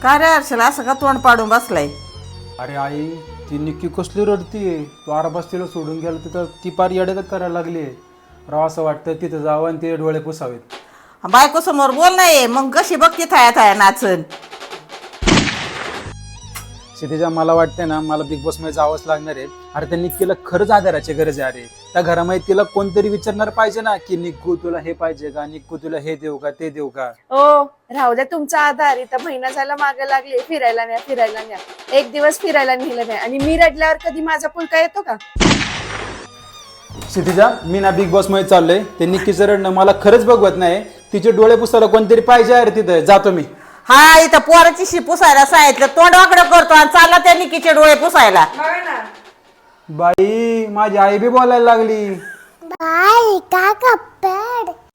काय रे हर्षला असं का तोंड पाडून बसलाय? अरे आई, ती निक्की कसली रडतीये. तू आराबास तिला सोडून गेला तिथं ती पार येडगत करायला लागली. राव असं वाटतं तिथं जावं आणि तिचे डोळे पुसावेत. बायको समोर बोल नाही, मग कशी बघती थाया थाया नाचन. क्षितिजा, मला वाटतंय ना मला बिग बॉस मध्ये जावंच लागणार आहे. अरे त्या निक्कीला खरंच आधाराची गरज आहे. अरे त्या घरामध्ये तिला कोणतरी विचारणार पाहिजे ना की निक्कू तुला हे पाहिजे का, निक्कू तुला हे देऊ का, ते देऊ का. ओ राहू द्या तुमचा आधार. इथं महिना झाला मागे लागले, फिरायला न्या फिरायला न्या. एक दिवस फिरायला नेलं नाही आणि मी रडल्यावर कधी माझा पुलका येतो का? क्षितिजा, मी ना बिग बॉस मध्ये चाललोय. ते निक्कीचं रडणं मला खरंच बघवत नाही. तिचे डोळे पुसायला कोणतरी पाहिजे. अरे तिथं जातो मी. हा, इथं पोराची शी पुसायला सांगितलं, तोंड वाकडं करतो आणि चालला त्या निकीचे डोळे पुसायला. बाई, माझी आई बी बोलायला लागली. बाय का कप्पेड